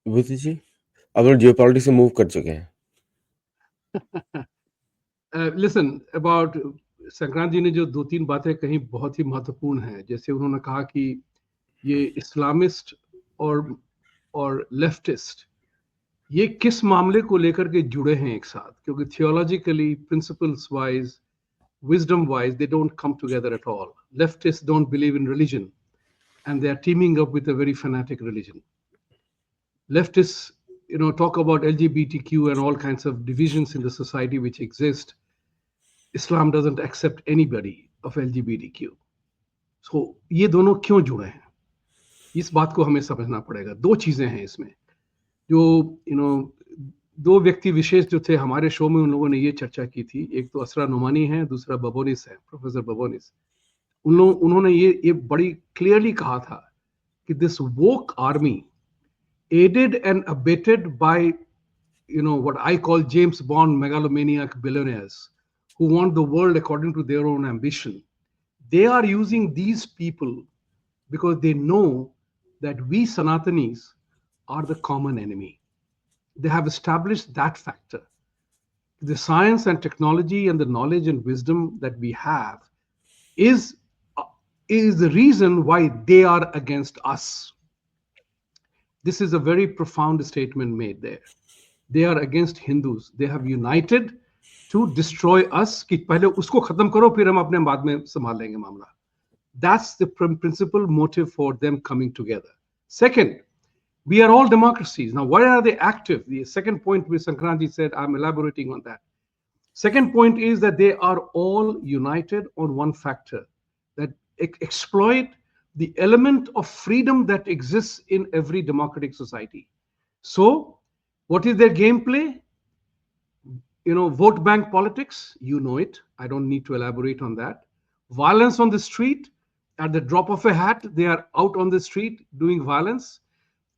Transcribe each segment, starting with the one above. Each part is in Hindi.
विभूति जी, अब हम जियोपॉलिटिक्स से मूव कर चुके हैं। लिसन अबाउट संक्रांत जी ने जो दो तीन बातें कही बहुत ही महत्वपूर्ण है। जैसे उन्होंने कहा कि ये इस्लामिस्ट और लेफ्टिस्ट ये किस मामले को लेकर के जुड़े हैं एक साथ, क्योंकि theologically principles wise wisdom wise they don't come together at all. Leftists don't believe in religion and they are teaming up with a very fanatic religion. Leftists, talk about LGBTQ and all kinds of divisions in the society which exist. Islam doesn't accept anybody of LGBTQ. So ये दोनों क्यों जुड़े हैं, इस बात को हमें समझना पड़ेगा। दो चीजें हैं इसमें जो दो व्यक्ति विशेष जो थे हमारे शो में, उन लोगों ने ये चर्चा की थी। एक तो असरा नुमानी है, दूसरा बबोनिस है, प्रोफेसर बबोनिस। उन्होंने ये बड़ी क्लियरली कहा था कि this woke army aided and abetted by what I call James Bond megalomaniac billionaires who want the world according to their own ambition. They are using these people because they know that we Sanatanis are the common enemy. They have established that factor. The science and technology and the knowledge and wisdom that we have is the reason why they are against us. This is a very profound statement made there. They are against Hindus. They have united to destroy us. कि पहले उसको खत्म करो, फिर हम अपने बाद में संभाल लेंगे मामला. That's the principal motive for them coming together. Second, we are all democracies. Now, why are they active? The second point which Sankranti said, I'm elaborating on that. Second point is that they are all united on one factor, that exploit the element of freedom that exists in every democratic society. So, what is their gameplay? Vote bank politics, you know it. I don't need to elaborate on that. Violence on the street, at the drop of a hat, they are out on the street doing violence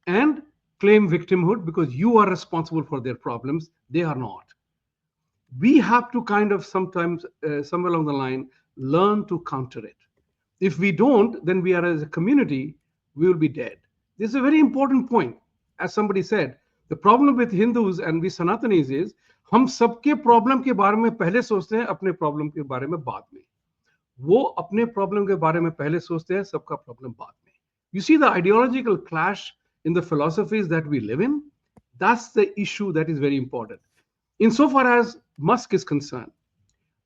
and claim victimhood because you are responsible for their problems. They are not. We have to kind of sometimes, somewhere along the line, learn to counter it. If we don't, then we are as a community, we will be dead. This is a very important point. As somebody said, the problem with Hindus and we Sanatanis is, हम सबके प्रॉब्लम के बारे में पहले सोचते हैं, अपने प्रॉब्लम के बारे में बाद में. वो अपने प्रॉब्लम के बारे में पहले सोचते हैं, सबका प्रॉब्लम बाद में. You see the ideological clash in the philosophies that we live in? That's the issue that is very important. Insofar as Musk is concerned,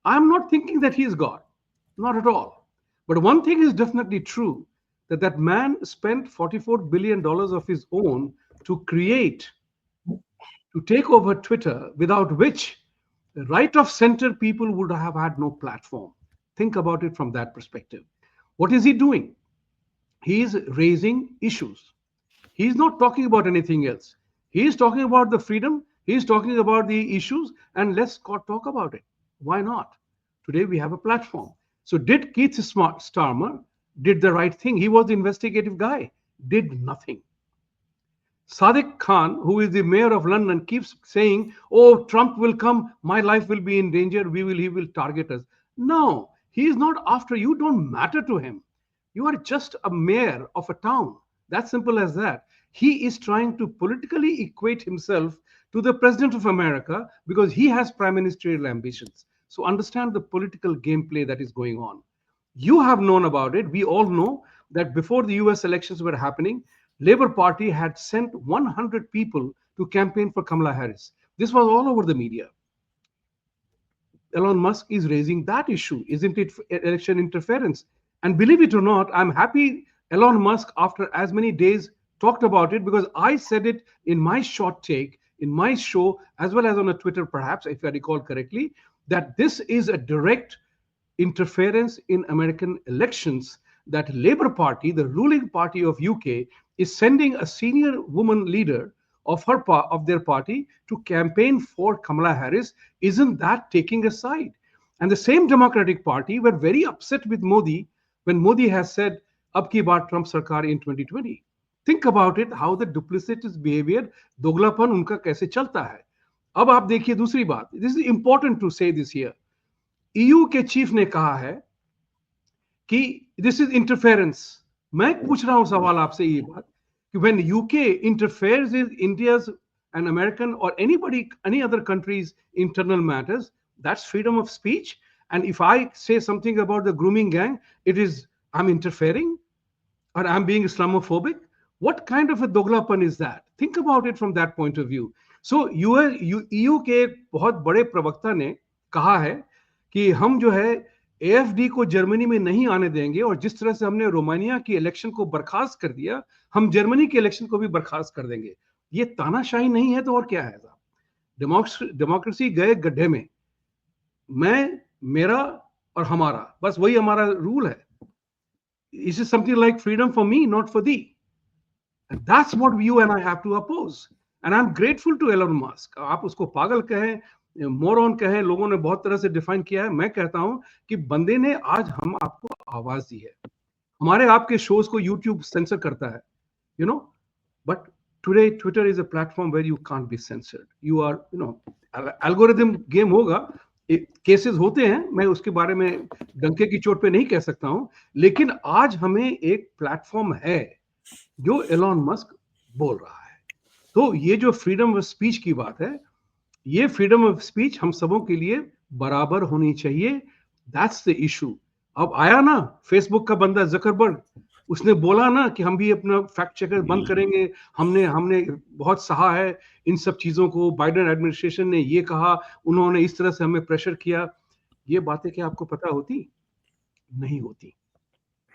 I'm not thinking that he is God, not at all. But one thing is definitely true, that that man spent $44 billion of his own to take over Twitter, without which the right of center people would have had no platform. Think about it from that perspective. What is he doing? He is raising issues. He is not talking about anything else. He is talking about the freedom. He is talking about the issues, and let's talk about it. Why not? Today we have a platform. So did Keith Starmer did the right thing? He was the investigative guy. Did nothing. Sadiq Khan, who is the mayor of London, keeps saying, "Oh, Trump will come. My life will be in danger. He will target us." No, he is not after you. Don't matter to him. You are just a mayor of a town. That's simple as that. He is trying to politically equate himself to the president of America because he has prime ministerial ambitions. So understand the political gameplay that is going on. You have known about it. We all know that before the US elections were happening, Labour Party had sent 100 people to campaign for Kamala Harris. This was all over the media. Elon Musk is raising that issue. Isn't it election interference? And believe it or not, I'm happy Elon Musk, after as many days, talked about it because I said it in my short take, in my show, as well as on a Twitter, perhaps, if I recall correctly, that this is a direct interference in American elections, that Labour Party, the ruling party of UK, is sending a senior woman leader of their party to campaign for Kamala Harris. Isn't that taking a side? And the same Democratic Party were very upset with Modi when Modi has said, "Ab ki baar Trump sarkar in 2020." Think about it, how the duplicitous behavior, दोगलापन उनका कैसे चलता है. अब आप देखिए दूसरी बात. This is important to say this here. EU के चीफ ने कहा है कि दिस इज इंटरफेरेंस. मैं पूछ रहा हूं सवाल आपसे ये बात when UK interferes in India's and American or any other country's internal matters, that's freedom of speech. And if I say something about the grooming gang, it is I'm interfering or I'm being Islamophobic. What kind of a दोगलापन is that? Think about it from that point of view. So EU के बहुत बड़े प्रवक्ता ने कहा है कि हम जो है AFD को जर्मनी में नहीं आने देंगे, और जिस तरह से हमने रोमानिया की इलेक्शन को बर्खास्त कर दिया, हम जर्मनी के इलेक्शन को भी बर्खास्त कर देंगे। ये तानाशाही नहीं है तो और क्या है साहब? डेमोक्रेसी गए गड्ढे में, मैं, मेरा और हमारा, बस वही हमारा रूल है। This is something like freedom for me, not for thee. And that's what you and I have to oppose. And I'm grateful to Elon Musk. आप उसको पागल कहें, मोरॉन कहें, लोगों ने बहुत तरह से डिफाइन किया है। मैं कहता हूं कि बंदे ने आज हम आपको आवाज दी है। हमारे आपके शोज को YouTube सेंसर करता है, you know, but today Twitter is a platform where you can't be censored. You are, you know, algorithm game होगा, केसेस होते हैं, मैं उसके बारे में डंके की चोट पे नहीं कह सकता हूं, लेकिन आज हमें एक प्लेटफॉर्म है जो एलॉन मस्क बोल रहा है। तो ये जो फ्रीडम ऑफ स्पीच की बात है, ये फ्रीडम ऑफ स्पीच हम सबों के लिए बराबर होनी चाहिए। That's the issue. अब आया ना फेसबुक का बंदा जकरबर्ग, उसने बोला ना कि हम भी अपना फैक्ट चेकर बंद करेंगे, हमने बहुत सहा है इन सब चीजों को, बाइडेन एडमिनिस्ट्रेशन ने ये कहा, उन्होंने इस तरह से हमें प्रेशर किया। ये बातें क्या आपको पता होती? नहीं होती।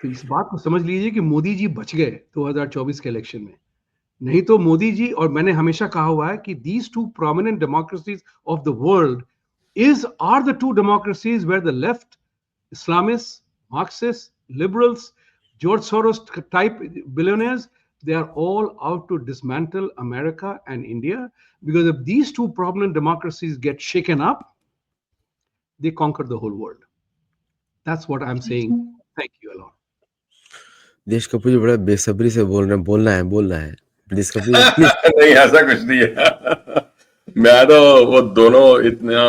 तो इस बात को समझ लीजिए कि मोदी जी बच गए 2024 के इलेक्शन में। नहीं तो मोदी जी, और मैंने हमेशा कहा हुआ है कि these two prominent democracies of the world are the two democracies where the left, Islamists, Marxists, liberals, George Soros type billionaires, they are all out to dismantle America and India, because if these two prominent democracies get shaken up, they conquer the whole world. That's what I'm saying. Thank you, Alon. देश कपूर जी बड़ा बेसब्री से बोल रहे हैं, बोलना है प्लीज कपूर जी। नहीं, ऐसा कुछ नहीं है। मैं तो वो दोनों इतना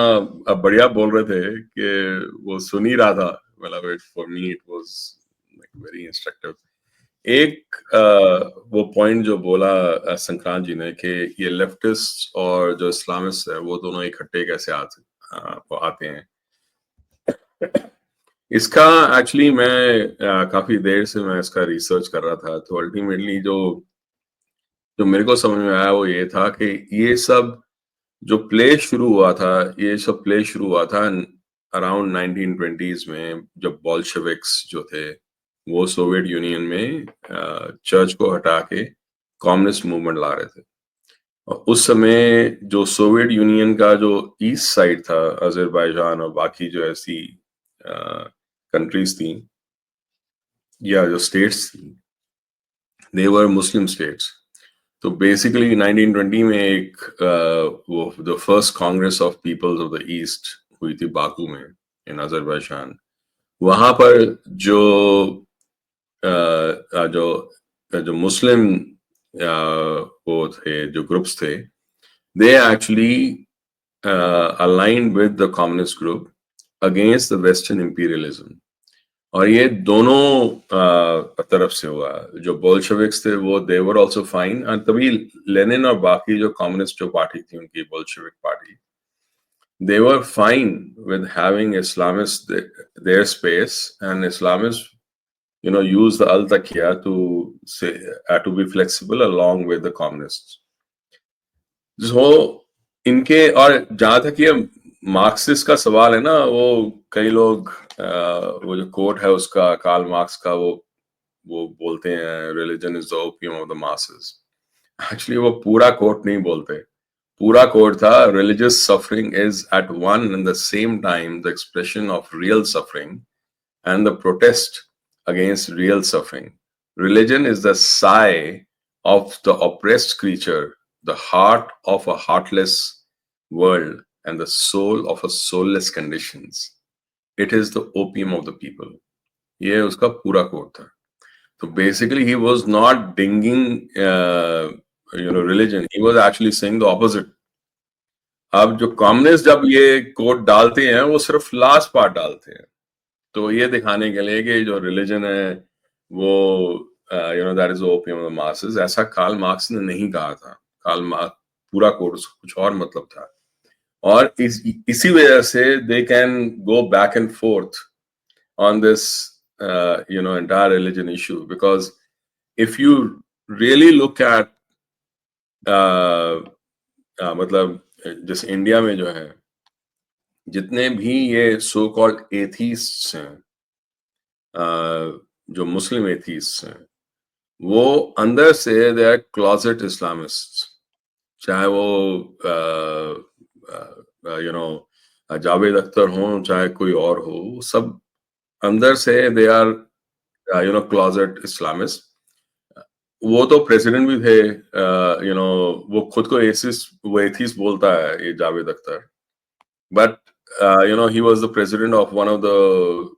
बढ़िया बोल रहे थे कि वो सुन ही रहा था। मतलब for me it was like very instructive. एक वो पॉइंट जो बोला संक्रांत जी ने कि ये लेफ्टिस्ट और जो इस्लामिस्ट है वो दोनों इकट्ठे कैसे आते हैं। इसका एक्चुअली मैं काफी देर से मैं इसका रिसर्च कर रहा था। तो अल्टीमेटली जो मेरे को समझ में आया वो ये था कि ये सब जो प्ले शुरू हुआ था अराउंड 1920s में, जब बोल्शेविक्स जो थे वो सोवियत यूनियन में चर्च को हटा के कम्युनिस्ट मूवमेंट ला रहे थे। और उस समय जो सोवियत यूनियन का जो ईस्ट साइड था, अजरबैजान और बाकी जो ऐसी कंट्रीज थी या जो स्टेट्स थी, दे वर मुस्लिम स्टेट्स। तो बेसिकली 1920 में एक वो the first Congress of peoples of the East हुई थी बाकू में इन अजरबैजान। वहां पर जो मुस्लिम वो थे, जो ग्रुप्स थे, they actually aligned with the communist group against the western imperialism. और ये दोनों तरफ से हुआ। जो बोल्शेविक्स थे वो दे वर आल्सो फाइन, और तभी लेनिन और बाकी जो कम्युनिस्ट जो पार्टी थी उनकी Bolshevik party, they were fine with having Islamists their space, and Islamists, you know, use the al-taqiyya to say to be flexible along with the communists. So इनके, और जहां तक ये मार्क्सिस्ट का सवाल है ना, वो कई लोग वो जो कोट है उसका कार्ल मार्क्स का, वो बोलते हैं religion is the opium of the masses. Actually वो पूरा कोट नहीं बोलते। पूरा कोट था religious suffering is at one and the same time the expression of real suffering and the protest against real suffering. Religion is the sigh of the oppressed creature, the heart of a heartless world and the soul of a soulless conditions. It is the opium of the people. ये उसका पूरा कोट था। तो basically he was not dinging religion. He was actually saying the opposite. अब जो कम्युनिस्ट जब ये कोट डालते हैं वो सिर्फ लास्ट पार्ट डालते हैं, तो ये दिखाने के लिए कि जो रिलीजन है वो that is the opium of the masses, ऐसा कार्ल मार्क्स ने नहीं कहा था। कार्ल मार्क्स पूरा कोर्स कुछ और मतलब था, और इसी वजह से they can go back and forth on this entire religion issue, because if you really look at मतलब जैसे इंडिया में जो है जितने भी ये सो कॉल्ड एथीस्ट्स हैं, जो मुस्लिम एथीस्ट्स हैं, वो अंदर से दे आर क्लोजेट इस्लामिस्ट, चाहे वो जावेद अख्तर हो चाहे कोई और हो, सब अंदर से दे आर क्लोजेट इस्लामिस्ट। वो तो प्रेसिडेंट भी थे, वो खुद को एथीस्ट बोलता है, ये Javed Akhtar, but he was the president of one of the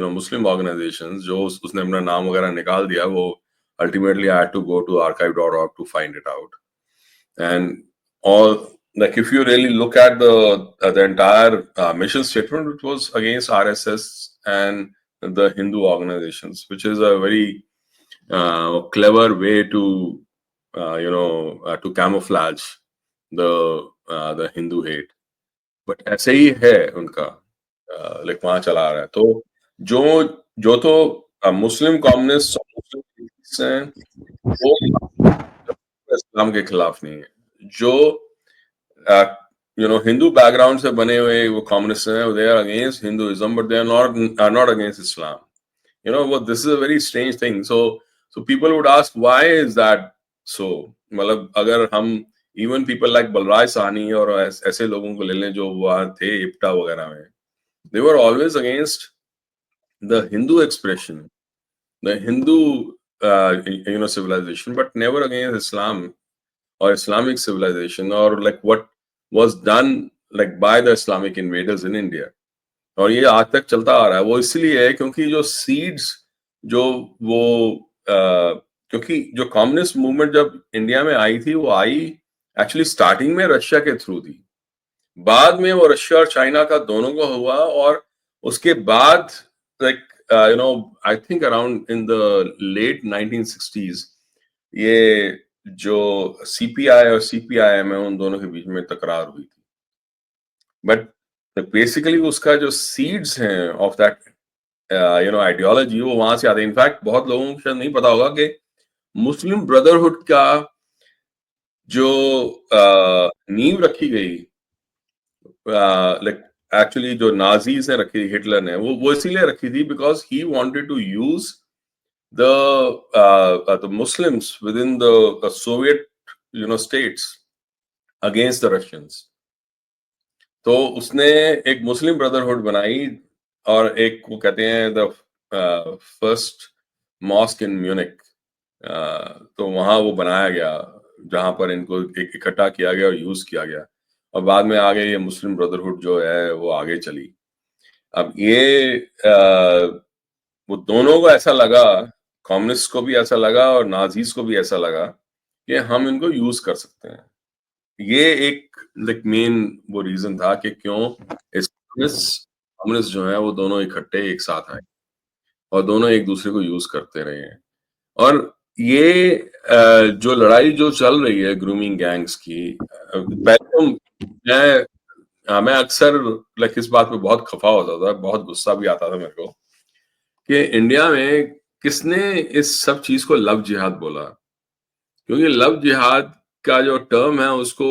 Muslim organizations, जो उसने अपना नाम वगैरह निकाल दिया, वो ultimately I had to go to archive.org to find it out. And all, like, if you really look at the entire mission statement, it was against RSS and the Hindu organizations, which is a very clever way to to camouflage the Hindu hate. But ऐसे ही है उनका, लाइक वहां चला रहा है। तो जो तो मुस्लिम कम्युनिस्ट हैं वो इस्लाम के खिलाफ नहीं है, जो हिंदू बैकग्राउंड से बने हुए वो कम्युनिस्ट हैं, they are against Hinduism but they are not against Islam. This is a very strange thing. So people would ask why is that so. मतलब अगर हम even people like Balraj Sahni और ऐसे लोगों को ले लें जो वहां थे इप्टा वगैरह में, they were always against the Hindu expression, the Hindu civilization, but never against Islam or Islamic civilization, or like what was done like by the Islamic invaders in India. और ये आज तक चलता आ रहा है। वो इसलिए है क्योंकि जो सीड्स जो वो क्योंकि जो कम्युनिस्ट मूवमेंट जब इंडिया में आई थी, वो आई एक्चुअली स्टार्टिंग में रशिया के थ्रू थी, बाद में वो रशिया और चाइना का दोनों को हुआ, और उसके बाद like I think around in the late 1960s ये जो सीपीआई और सीपीआईएम है, उन दोनों के बीच में तकरार हुई थी। बट बेसिकली उसका जो सीड्स हैं ऑफ दैट आइडियोलॉजी, वो वहां से आते हैं। इनफैक्ट बहुत लोगों को शायद नहीं पता होगा कि मुस्लिम ब्रदरहुड का जो नींव रखी गई, लाइक एक्चुअली जो नाजीज ने रखी थी, हिटलर ने, वो इसीलिए रखी थी because he wanted to use the Muslims within the Soviet states against the Russians. तो उसने एक मुस्लिम ब्रदरहुड बनाई, और एक वो कहते हैं the first mosque in Munich, तो वहां वो बनाया गया जहां पर इनको इकट्ठा किया गया और यूज किया गया, और बाद में आगे ये मुस्लिम ब्रदरहुड जो है वो आगे चली। अब ये वो दोनों को ऐसा लगा, कम्युनिस्ट को भी ऐसा लगा और नाजीज को भी ऐसा लगा कि हम इनको यूज कर सकते हैं। ये एक लाइक मेन वो रीजन था कि क्यों कम्युनिस्ट जो है वो दोनों इकट्ठे एक साथ आए और दोनों एक दूसरे को यूज करते रहे हैं। और ये जो लड़ाई जो चल रही है ग्रूमिंग गैंग्स की, पहले तो मैं अक्सर लाइक इस बात पे बहुत खफा होता था, बहुत गुस्सा भी आता था मेरे को कि इंडिया में किसने इस सब चीज को लव जिहाद बोला। क्योंकि लव जिहाद का जो टर्म है उसको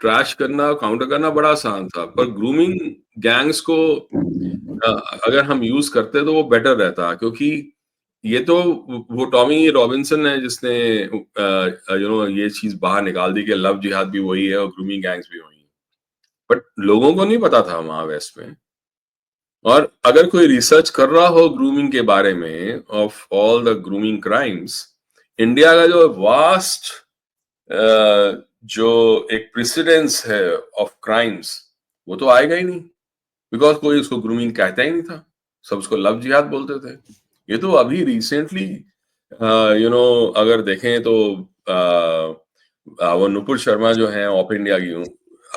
ट्रैश करना, काउंटर करना बड़ा आसान था, पर ग्रूमिंग गैंग्स को अगर हम यूज करते तो वो बेटर रहता, क्योंकि ये तो वो टॉमी रॉबिन्सन है जिसने ये चीज बाहर निकाल दी कि लव जिहाद भी वही है और ग्रूमिंग गैंग्स भी वही है, बट लोगों को नहीं पता था वहां वेस्ट में। और अगर कोई रिसर्च कर रहा हो ग्रूमिंग के बारे में, of all the grooming crimes, India का जो वास्ट जो एक प्रेसिडेंस है ऑफ क्राइम्स, वो तो आएगा ही नहीं, बिकॉज कोई उसको ग्रूमिंग कहता ही नहीं था, सब उसको लव जिहाद बोलते थे। ये तो अभी रिसेंटली अगर देखें तो वो नुपुर शर्मा जो है ऑप इंडिया की,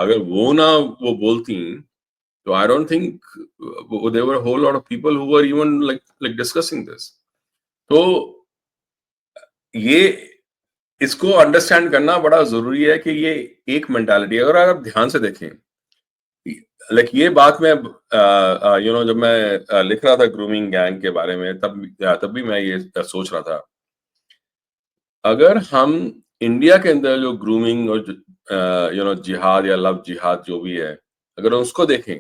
अगर वो ना वो बोलती, so I don't think there were a whole lot of people who were even like discussing this. तो ये इसको अंडरस्टैंड करना बड़ा जरूरी है कि ये एक मेंटालिटी है। अगर आप ध्यान से देखें, लाइक ये बात मैं जब मैं लिख रहा था ग्रूमिंग गैंग के बारे में, तब भी मैं ये सोच रहा था, अगर हम इंडिया के अंदर जो ग्रूमिंग और जिहाद या लव जिहाद जो भी है, अगर उसको देखें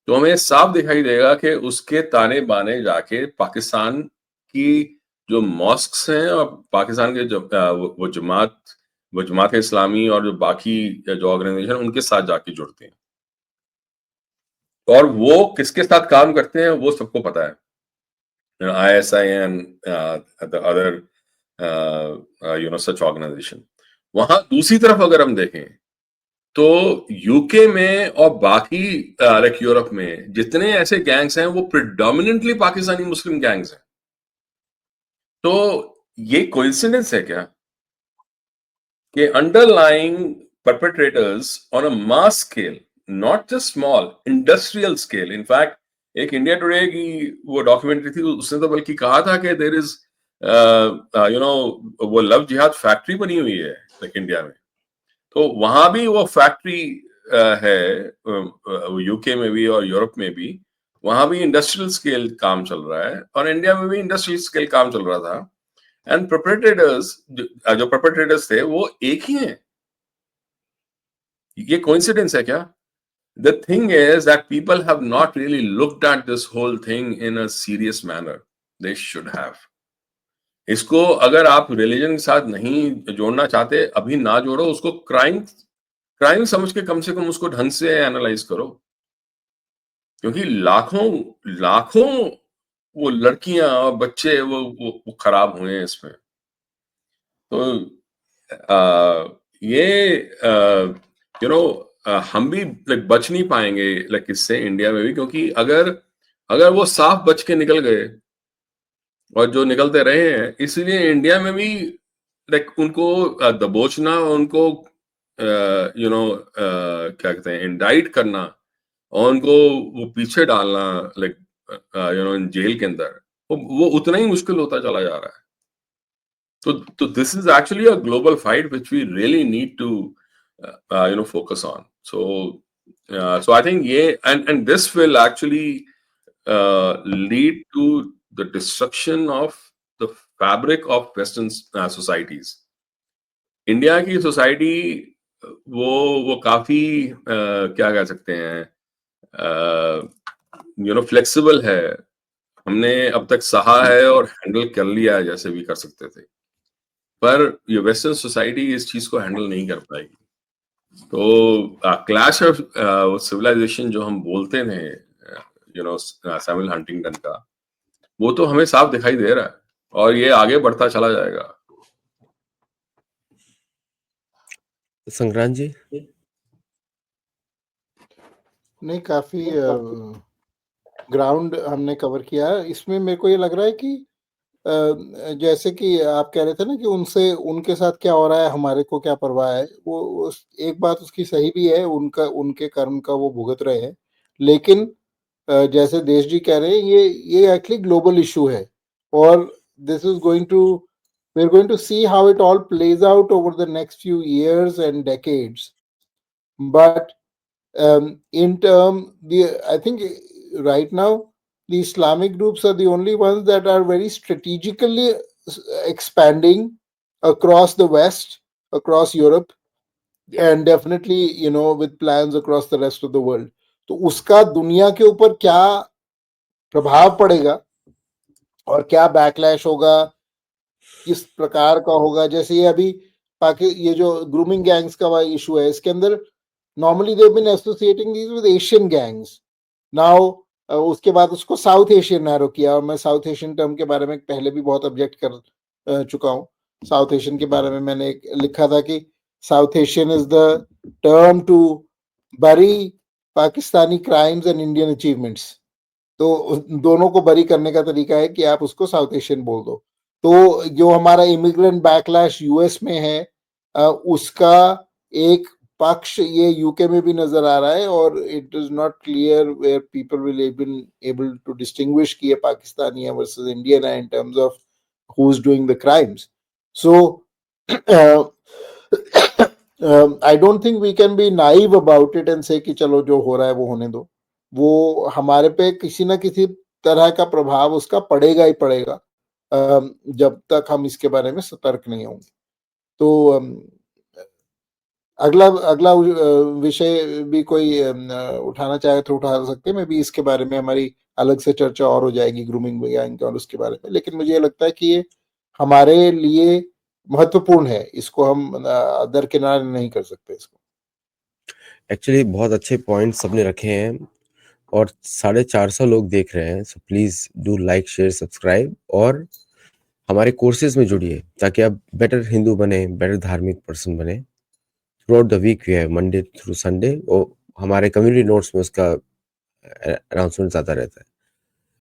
तो हमें साफ दिखाई देगा कि उसके ताने बाने जाके पाकिस्तान की जो मॉस्क्स हैं और पाकिस्तान के जो वो जमात इस्लामी और जो बाकी जो ऑर्गेनाइजेशन उनके साथ जाके जुड़ते हैं, और वो किसके साथ काम करते हैं वो सबको पता है, ISI and the other such organization. वहां दूसरी तरफ अगर हम देखें तो यूके में और बाकी लाइक यूरोप में जितने ऐसे गैंग्स हैं वो प्रिडोमिनेंटली पाकिस्तानी मुस्लिम गैंग्स हैं। तो ये कोइंसिडेंस है क्या कि underlying perpetrators on a mass scale, not just small industrial scale. In fact एक इंडिया टुडे की वो डॉक्यूमेंट्री थी, उसने तो बल्कि कहा था कि देयर इज वो लव जिहाद फैक्ट्री बनी हुई है लाइक इंडिया में। तो वहां भी वो फैक्ट्री है, यूके में भी और यूरोप में भी, वहां भी इंडस्ट्रियल स्केल काम चल रहा है और इंडिया में भी इंडस्ट्रियल स्केल काम चल रहा था। एंड परपेट्रेटर्स जो परपेट्रेटर्स थे वो एक ही हैं। ये कोइंसिडेंस है क्या? The thing is that people have not really looked at this whole thing in a serious manner. They should have. इसको अगर आप रिलीजन के साथ नहीं जोड़ना चाहते, अभी ना जोड़ो उसको। क्राइम समझ के कम से कम उसको ढंग से एनालाइज करो, क्योंकि लाखों लाखों वो लड़कियां और बच्चे वो खराब हुए हैं इसमें। तो ये हम भी लाइक बच नहीं पाएंगे लाइक इससे इंडिया में भी, क्योंकि अगर वो साफ बच के निकल गए और जो निकलते रहे हैं, इसलिए इंडिया में भी लाइक उनको दबोचना, उनको क्या कहते हैं, इंडाइट करना और उनको वो पीछे डालना लाइक जेल के अंदर, वो उतना ही मुश्किल होता चला जा रहा है। तो this is actually a global fight which we really need to focus on. So I think and this will actually lead to the destruction of the fabric of Western societies. India की सोसाइटी वो काफी क्या कह सकते हैं, फ्लेक्सिबल है। हमने अब तक सहा है और हैंडल कर लिया है जैसे भी कर सकते थे, पर ये वेस्टर्न सोसाइटी इस चीज को हैंडल नहीं कर पाएगी। तो क्लैश ऑफ सिविलाइजेशन जो हम बोलते थे सैमुअल हंटिंगटन का, वो तो हमें साफ दिखाई दे रहा है और ये आगे बढ़ता चला जाएगा। संक्रांत जी नहीं, काफी ग्राउंड हमने कवर किया। इसमें मेरे को ये लग रहा है कि जैसे कि आप कह रहे थे ना कि उनके साथ क्या हो रहा है, हमारे को क्या परवाह है। वो एक बात उसकी सही भी है, उनके कर्म का वो भुगत रहे हैं। लेकिन जैसे देश जी कह रहे हैं, ये एक्चुअली ग्लोबल इशू है और this is going to we are going to see how it all plays out over the next few years and decades. But in term, I think right now the Islamic groups are the only ones that are very strategically expanding across the West, across Europe, and definitely with plans across the rest of the world. तो उसका दुनिया के ऊपर क्या प्रभाव पड़ेगा और क्या बैकलैश होगा, किस प्रकार का होगा। जैसे ये अभी ये जो ग्रूमिंग गैंग्स का इशू है, इसके अंदर normally they've been associating these with Asian gangs. Now उसके बाद उसको साउथ एशियन नैरो किया, और मैं साउथ एशियन टर्म के बारे में पहले भी बहुत ऑब्जेक्ट कर चुका हूँ। साउथ एशियन के बारे में मैंने लिखा था कि South Asian is the term to bury Pakistani crimes and Indian achievements. तो दोनों को बरी करने का तरीका है कि आप उसको साउथ एशियन बोल दो। तो जो हमारा इमिग्रेंट बैकलैश यूएस में है, उसका एक पक्ष ये यूके में भी नजर आ रहा है, और it is not clear where people will able to distinguish कि ये पाकिस्तानी है वर्सेस इंडियन है in terms of who is doing the crimes. So I don't think we can be naive about it and say कि चलो जो हो रहा है वो होने दो. वो हमारे पे किसी ना किसी तरह का प्रभाव उसका पड़ेगा ही पड़ेगा जब तक हम इसके बारे में सतर्क नहीं होंगे. तो अगला अगला विषय भी कोई उठाना चाहे तो उठा सकते हैं. मे बी इसके बारे में हमारी अलग से चर्चा और हो जाएगी ग्रूमिंग वगैरह और उसके बारे में. लेकिन मुझे लगता है कि ये हमारे लिए महत्वपूर्ण है. इसको हम दरकिनार नहीं कर सकते इसको. एक्चुअली बहुत अच्छे पॉइंट्स सबने रखे हैं और 450 लोग देख रहे हैं. So please do like, share, subscribe और हमारे कोर्सेज में जुड़िए ताकि आप बेटर हिंदू बने, बेटर धार्मिक पर्सन बने. Throughout the week we है मंडे थ्रू संडे, और हमारे कम्युनिटी नोट्स में उसका अनाउंसमेंट आता रहता है.